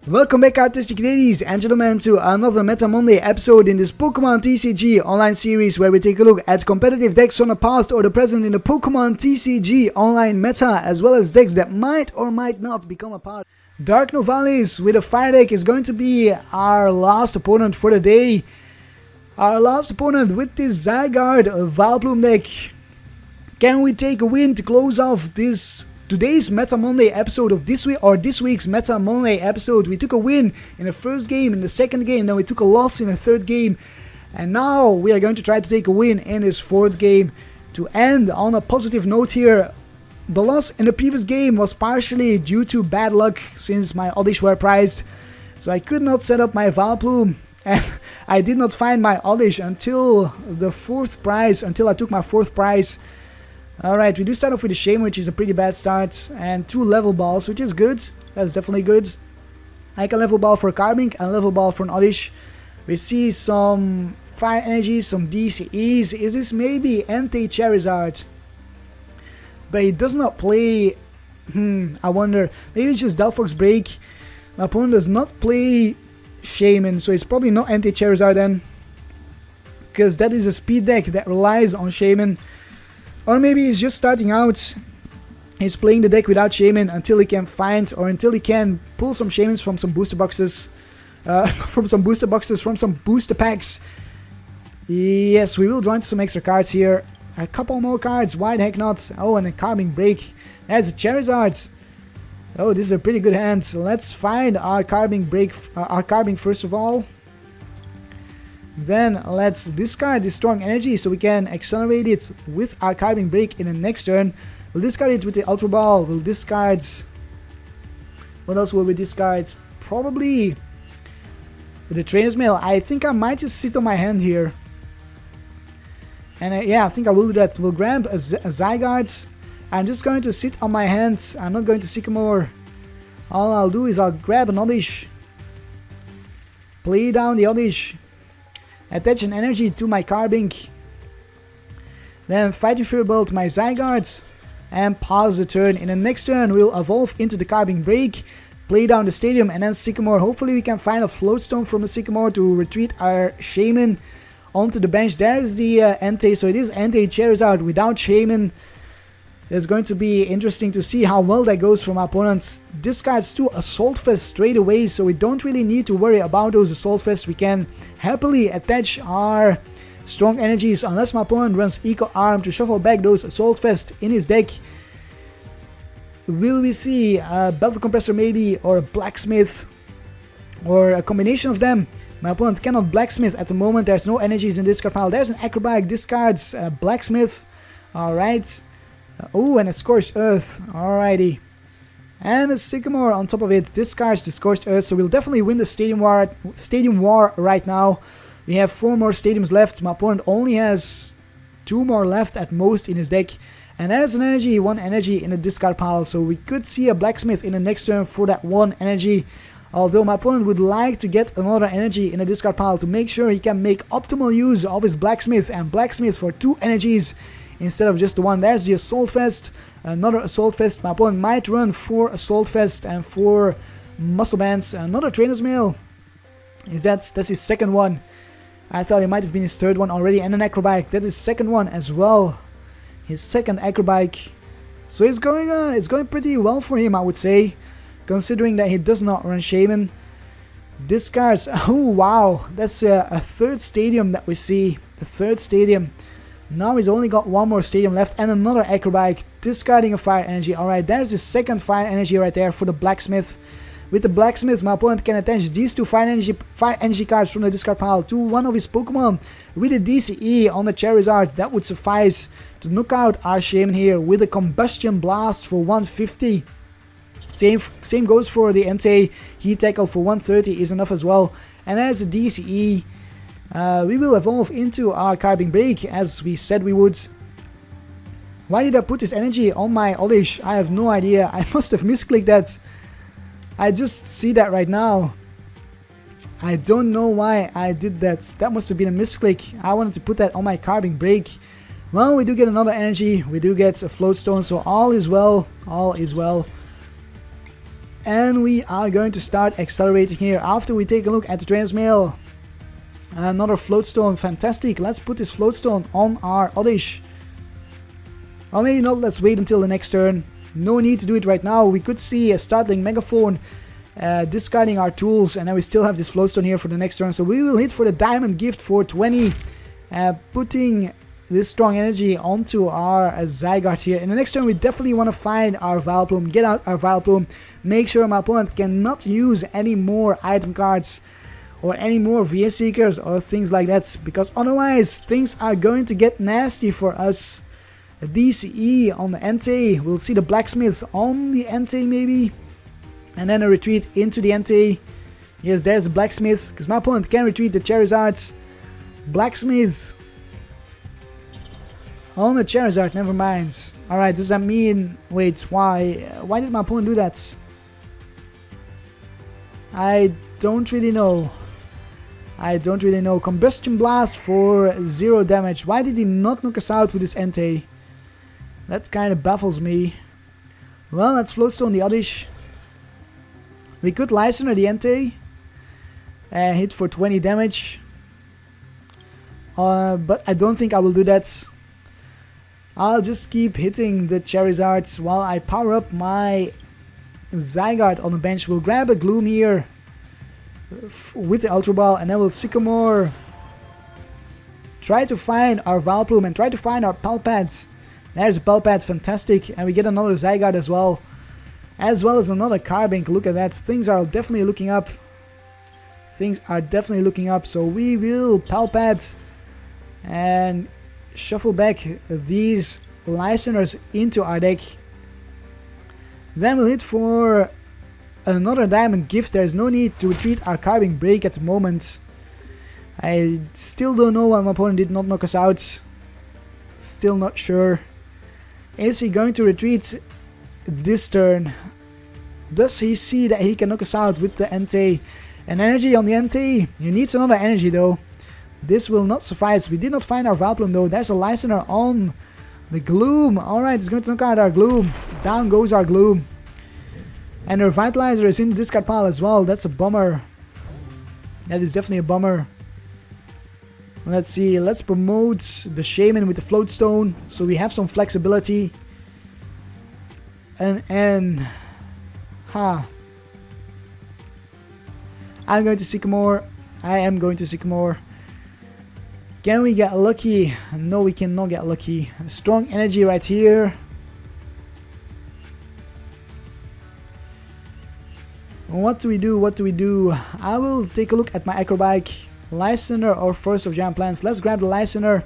Welcome back, artistic ladies and gentlemen, to another Meta Monday episode in this Pokémon TCG Online series, where we take a look at competitive decks from the past or the present in the Pokémon TCG Online meta, as well as decks that might or might not become a part. Dark Novalis with a fire deck is going to be our last opponent for the day. Our last opponent with this Zygarde Vileplume deck. Can we take a win to close off today's Meta Monday episode of this week, or this week's Meta Monday episode? We took a win in the first game, in the second game, then we took a loss in the third game, and now we are going to try to take a win in this fourth game to end on a positive note here. The loss in the previous game was partially due to bad luck, since my Oddish were prized, so I could not set up my Vileplume, and I did not find my Oddish until the fourth prize, until I took my fourth prize. Alright, we do start off with a Shaymin, which is a pretty bad start, and 2 level balls, which is good. That's definitely good. I can level ball for a Carbink and level ball for an Oddish. We see some fire energies, some DCEs. Is this maybe Entei Charizard? But he does not play. I wonder. Maybe it's just Delphox Break. My opponent does not play Shaymin, so it's probably not Entei Charizard then, because that is a speed deck that relies on Shaymin. Or maybe he's just starting out, he's playing the deck without Shaymin until he can find, or until he can pull some Shaymins from some booster boxes. From some booster packs. Yes, we will draw into some extra cards here. A couple more cards, why the heck not? Oh, and a Carbink Break. There's a Charizard. Oh, this is a pretty good hand. Let's find our Carbink Break, our Carbink first of all. Then let's discard this strong energy so we can accelerate it with our Carbink Break in the next turn. We'll discard it with the Ultra Ball. We'll discard... What else will we discard? Probably the Trainer's Mail. I think I might just sit on my hand here. And yeah, I think I will do that. We'll grab a Zygarde. I'm just going to sit on my hand. I'm not going to Sycamore. All I'll do is I'll grab an Oddish. Play down the Oddish. Attach an energy to my Carbink. Then Fighting Fury Belt my Zygarde. And pause the turn. In the next turn we'll evolve into the Carbink Break. Play down the Stadium and then Sycamore. Hopefully we can find a Floatstone from the Sycamore to retreat our Shaymin onto the bench. There's the Entei. So it is Entei Charizard without Shaymin. It's going to be interesting to see how well that goes from our opponents. Discards 2 Assault Vest straight away, so we don't really need to worry about those Assault Vests. We can happily attach our strong energies unless my opponent runs Eco Arm to shuffle back those Assault Vests in his deck. Will we see a Battle Compressor maybe, or a Blacksmith, or a combination of them? My opponent cannot Blacksmith at the moment. There's no energies in this discard pile. There's an Acrobat, discards Blacksmith. Alright. Oh, and a Scorched Earth. Alrighty. And a Sycamore on top of it. Discards the Scorched Earth. So we'll definitely win the Stadium War right now. We have 4 more Stadiums left. My opponent only has 2 more left at most in his deck. And there's an energy, 1 energy in the discard pile. So we could see a Blacksmith in the next turn for that 1 energy. Although my opponent would like to get another energy in the discard pile to make sure he can make optimal use of his Blacksmith. And Blacksmith for 2 energies instead of just the 1. There's the Assault Vest, another Assault Vest. My opponent might run 4 Assault Vest and 4 Muscle Bands. Another Trainer's Mail. That's his second one. I thought it might have been his third one already. And an Acrobat. That is second one as well. His second Acrobat. So it's going pretty well for him, I would say, considering that he does not run Shaymin. Discards. Oh wow, that's a third Stadium that we see. The third Stadium. Now he's only got 1 more Stadium left and another Acrobat, discarding a Fire Energy. Alright, there's the second Fire Energy right there for the Blacksmith. With the Blacksmith, my opponent can attach these 2 Fire Energy cards from the discard pile to one of his Pokemon. With a DCE on the Charizard, that would suffice to knock out our Shaymin here with a Combustion Blast for 150. Same goes for the Entei. Heat Tackle for 130 is enough as well. And there's a DCE. We will evolve into our Carbink Break as we said we would. Why did I put this energy on my Oddish? I have no idea. I must have misclicked that. I just see that right now. I don't know why I did that. That must have been a misclick. I wanted to put that on my Carbink Break. Well, we do get another energy. We do get a Floatstone, so all is well. All is well. And we are going to start accelerating here after we take a look at the trainer's mail. Another floatstone, fantastic. Let's put this floatstone on our Oddish. Or maybe not, let's wait until the next turn. No need to do it right now. We could see a startling megaphone discarding our tools, and then we still have this floatstone here for the next turn. So we will hit for the diamond gift for 20, putting this strong energy onto our Zygarde here. In the next turn we definitely want to find our Vileplume, get out our Vileplume, make sure my opponent cannot use any more item cards or any more VS Seekers or things like that, because otherwise things are going to get nasty for us. A DCE on the Entei, we'll see the Blacksmith on the Entei maybe, and then a retreat into the Entei. Yes, there's a Blacksmith, because my opponent can retreat the Charizard. Blacksmith on the Charizard, never mind. Alright, does that mean... Wait, why? Why did my opponent do that? I don't really know. I don't really know. Combustion Blast for 0 damage. Why did he not knock us out with this Entei? That kind of baffles me. Well, let's Floatstone the Oddish. We could Lysander the Entei. Hit for 20 damage. But I don't think I will do that. I'll just keep hitting the Charizards while I power up my Zygarde on the bench. We'll grab a Gloom here with the Ultra Ball, and then we'll Sycamore. Try to find our Vileplume and try to find our Palpad. There's a Palpad, fantastic. And we get another Zygarde as well as another Carbink. Look at that. Things are definitely looking up. Things are definitely looking up. So we will Palpad and shuffle back these Lysanders into our deck. Then we'll hit for another diamond gift. There's no need to retreat our Carbink break at the moment. I still don't know why my opponent did not knock us out. Still not sure. Is he going to retreat this turn? Does he see that he can knock us out with the Entei? An energy on the Entei. He needs another energy though. This will not suffice. We did not find our Vileplume though. There's a Lysander on the Gloom. Alright, it's going to knock out our Gloom. Down goes our Gloom. And the Revitalizer is in the discard pile as well. That's a bummer. That is definitely a bummer. Let's see. Let's promote the Shaymin with the Floatstone, so we have some flexibility. I'm going to Sycamore. I am going to Sycamore. Can we get lucky? No, we cannot get lucky. Strong energy right here. What do we do? What do we do? I will take a look at my Acrobike. Lysander or Forest of Giant Plants. Let's grab the Lysander.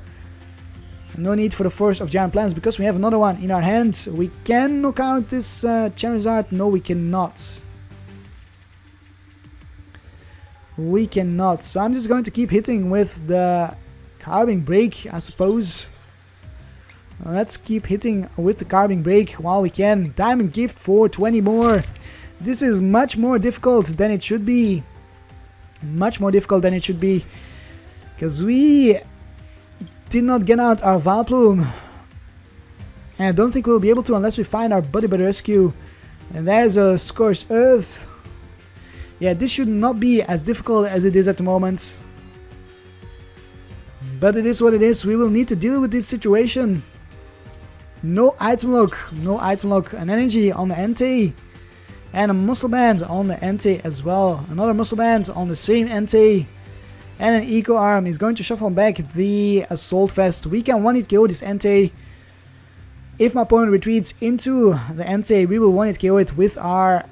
No need for the Forest of Giant Plants because we have another one in our hand. We can knock out this Charizard. No, we cannot. We cannot. So I'm just going to keep hitting with the Carbink Break, I suppose. Let's keep hitting with the Carbink Break while we can. Diamond Gift for 20 more. This is much more difficult than it should be. Much more difficult than it should be. Because we did not get out our Vileplume. And I don't think we'll be able to unless we find our Buddy Rescue. And there's a Scorched Earth. Yeah, this should not be as difficult as it is at the moment. But it is what it is. We will need to deal with this situation. No item lock. No item lock. An energy on the Entei. And a Muscle Band on the Entei as well. Another Muscle Band on the same Entei. And an Eco Arm is going to shuffle back the Assault Vest. We can one-hit KO this Entei. If my opponent retreats into the Entei, we will one-hit KO it with our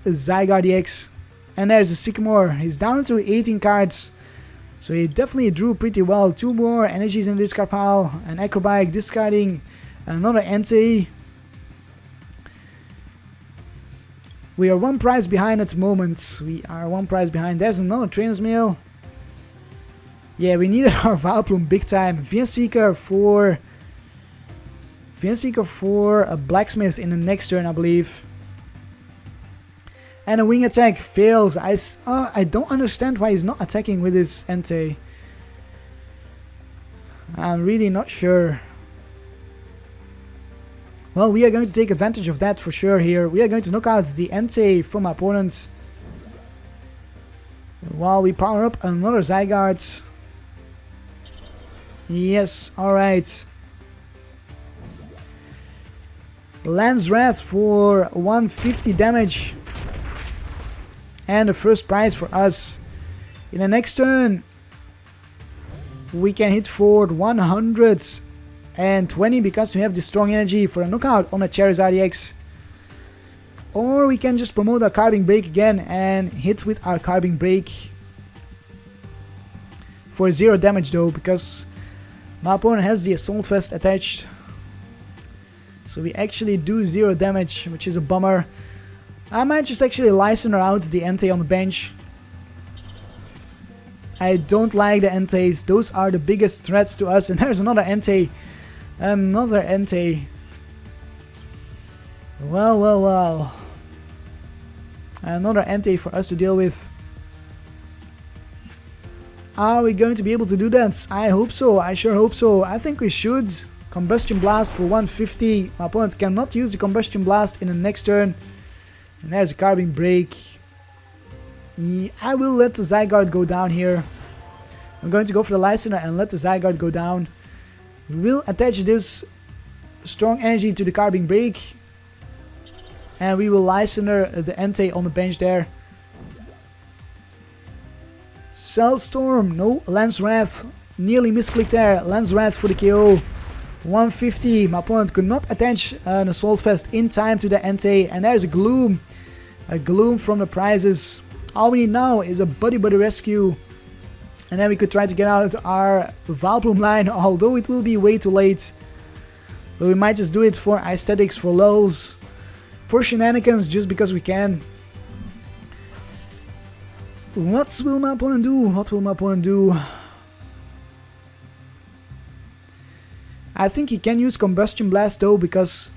Zygarde-EX. And there's a Sycamore. He's down to 18 cards. So he definitely drew pretty well. 2 more energies in the discard pile. An Acrobike discarding another Entei. We are 1 prize behind at the moment. We are 1 prize behind. There's another Trainer's Mail. Yeah, we needed our Vileplume big time. VS Seeker for a Blacksmith in the next turn, I believe. And a Wing Attack fails. I don't understand why he's not attacking with his Entei. I'm really not sure. Well, we are going to take advantage of that for sure here. We are going to knock out the Entei from our opponent, while we power up another Zygarde. Yes, alright. Lance Wrath for 150 damage. And the first prize for us. In the next turn, we can hit for 120 because we have the strong energy for a knockout on a Charizard-EX. Or we can just promote our Carbink BREAK again and hit with our Carbink BREAK for 0 damage though, because my opponent has the Assault Vest attached. So we actually do 0 damage, which is a bummer. I might just actually Lysander out the Entei on the bench. I don't like the Enteis, those are the biggest threats to us. And there's another Entei. Another Entei. Well, well, well. Another Entei for us to deal with. Are we going to be able to do that? I hope so, I sure hope so. I think we should. Combustion Blast for 150. My opponent cannot use the Combustion Blast in the next turn. And there's a Carbink BREAK. I will let the Zygarde go down here. I'm going to go for the Lysander and let the Zygarde go down. We'll attach this strong energy to the Carbink BREAK. And we will Lysander the Entei on the bench there. Cell Storm, no, Lance Wrath. Nearly misclicked there. Lance Wrath for the KO. 150. My opponent could not attach an Assault Vest in time to the Entei. And there's a Gloom. A Gloom from the prizes. All we need now is a Buddy Rescue. And then we could try to get out our Vileplume line, although it will be way too late. But we might just do it for aesthetics, for lulz, for shenanigans, just because we can. What will my opponent do? What will my opponent do? I think he can use Combustion Blast though, because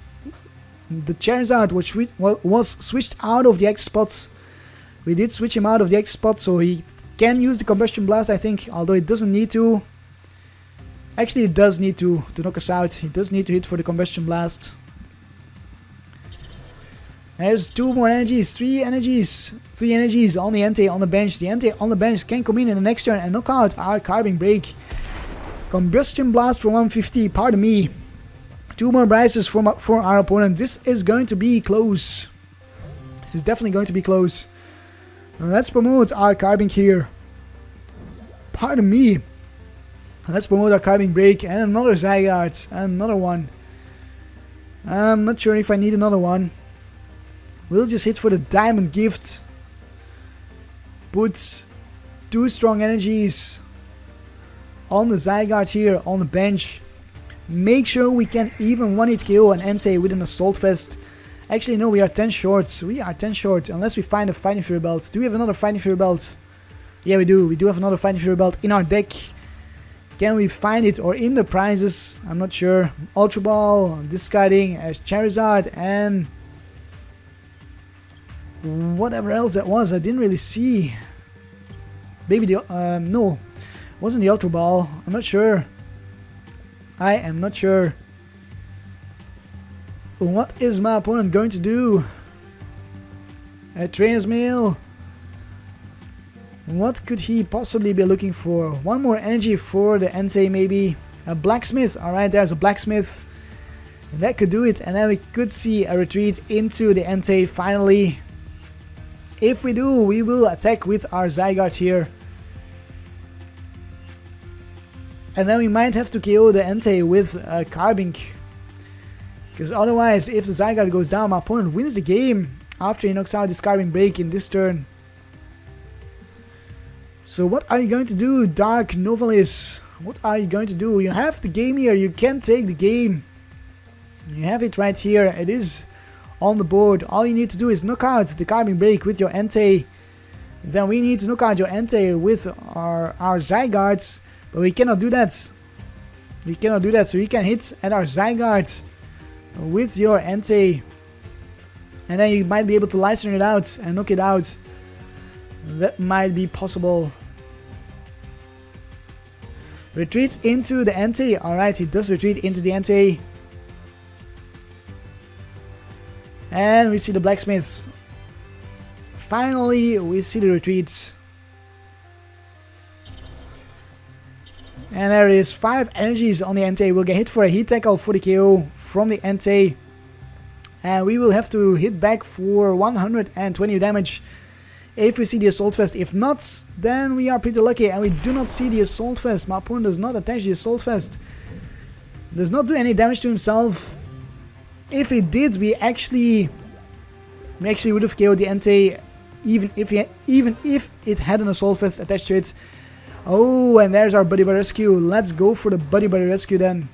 the Charizard was switched out of the X spots. We did switch him out of the X spot, so he can use the Combustion Blast, I think, although it doesn't need to. Actually, it does need to knock us out. He does need to hit for the Combustion Blast. There's 2 more energies, 3 energies. 3 energies on the Entei on the bench. The Entei on the bench can come in the next turn and knock out our Carbink BREAK. Combustion Blast for 150, pardon me. 2 more prizes for our opponent. This is going to be close. This is definitely going to be close. Let's promote our Carbink here. Pardon me. Let's promote our Carbink BREAK and another Zygarde. Another one. I'm not sure if I need another one. We'll just hit for the Diamond Gift. Put 2 strong energies on the Zygarde here on the bench. Make sure we can even 1-hit KO an Entei with an Assault Vest. Actually, no, we are 10 short. We are 10 short, unless we find a Fighting Fury Belt. Do we have another Fighting Fury Belt? Yeah, we do. We do have another Fighting Fury Belt in our deck. Can we find it or in the prizes? I'm not sure. Ultra Ball, discarding as Charizard, and whatever else that was, I didn't really see. Maybe the no, wasn't the Ultra Ball. I'm not sure. I am not sure. What is my opponent going to do? A Trainer's Mail. What could he possibly be looking for? 1 more energy for the Entei maybe. A Blacksmith. Alright, there's a Blacksmith. And that could do it. And then we could see a retreat into the Entei finally. If we do, we will attack with our Zygarde here. And then we might have to KO the Entei with Carbink. Because otherwise, if the Zygarde goes down, my opponent wins the game after he knocks out this Carbink BREAK in this turn. So what are you going to do, Dark Novalis? What are you going to do? You have the game here, you can take the game. You have it right here, it is on the board. All you need to do is knock out the Carbink BREAK with your Entei. Then we need to knock out your Entei with our Zygardes. But we cannot do that. We cannot do that, so you can hit at our Zygarde with your Entei, and then you might be able to Lysander it out and knock it out. That might be possible. Retreats into the Entei. Alright, he does retreat into the Entei. And we see the blacksmiths. Finally, we see the retreat. And there is 5 energies on the Entei. We'll get hit for a heat tackle for the KO from the Entei. And we will have to hit back for 120 damage if we see the Assault Vest. If not, then we are pretty lucky and we do not see the Assault Vest. My opponent does not attach the Assault Vest. Does not do any damage to himself. If he did, we actually would have KO'd the Entei even if it had an Assault Vest attached to it. Oh, and there's our Buddy Rescue. Let's go for the Buddy Rescue then.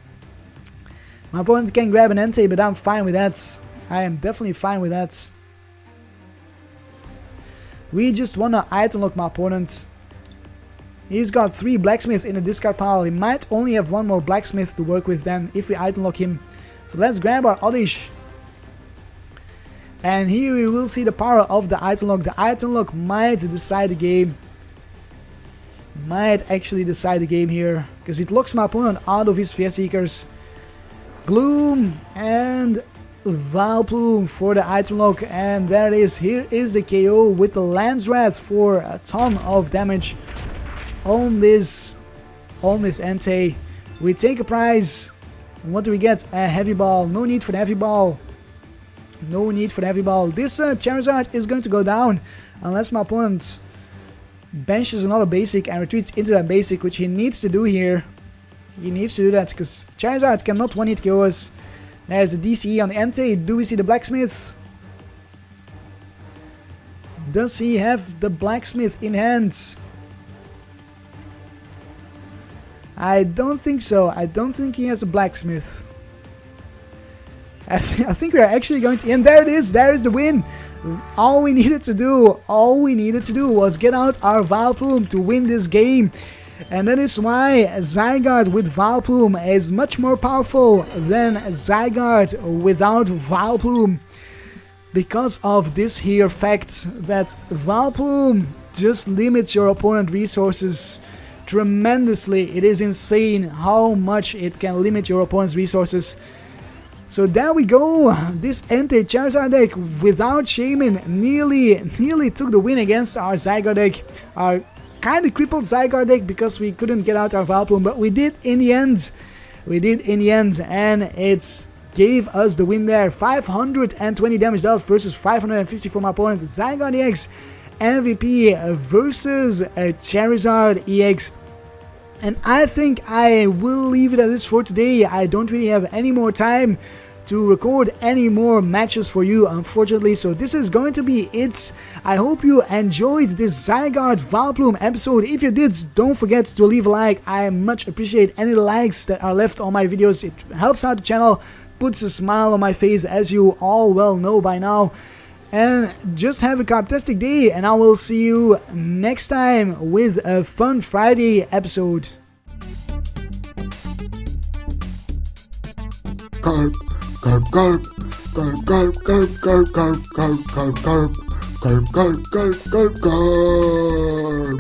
My opponent can grab an Entei, but I'm fine with that. I am definitely fine with that. We just want to item lock my opponent. He's got 3 blacksmiths in the discard pile. He might only have 1 more blacksmith to work with then if we item lock him. So let's grab our Oddish. And here we will see the power of the item lock. The item lock might decide the game. Might actually decide the game here, because it locks my opponent out of his Sphere Seekers. Gloom and Vileplume for the item lock, and there it is. Here is the KO with the Lance Wrath for a ton of damage on this Entei. We take a prize. What do we get? A heavy ball. No need for the heavy ball. No need for the heavy ball. This Charizard is going to go down unless my opponent benches another basic and retreats into that basic, which he needs to do here. He needs to do that because Charizard cannot one-hit KO us. There's a DCE on the Entei. Do we see the blacksmith? Does he have the blacksmith in hand? I don't think so. I don't think he has a blacksmith. I think we are actually going to... And there it is. There is the win. All we needed to do was get out our Vileplume to win this game. And that is why Zygarde with Vileplume is much more powerful than Zygarde without Vileplume. Because of this here fact that Vileplume just limits your opponent's resources tremendously. It is insane how much it can limit your opponent's resources. So there we go. This Entei Charizard deck without Shaymin nearly took the win against our Zygarde deck. Our kind of crippled Zygarde deck because we couldn't get out our Vileplume, but we did in the end. And it gave us the win there. 520 damage dealt versus 550 from my opponent. Zygarde-EX MVP versus Charizard-EX. And I think I will leave it at this for today. I don't really have any more time to record any more matches for you, unfortunately, so this is going to be it. I hope you enjoyed this Zygarde Vileplume episode. If you did, don't forget to leave a like. I much appreciate any likes that are left on my videos. It helps out the channel, puts a smile on my face, as you all well know by now. And just have a Karptastic day, and I will see you next time with a fun Friday episode. Karp, Karp, Karp, Karp, Karp, Karp, Karp, Karp, Karp, Karp, Karp, Karp, Karp, Karp, Karp, Karp.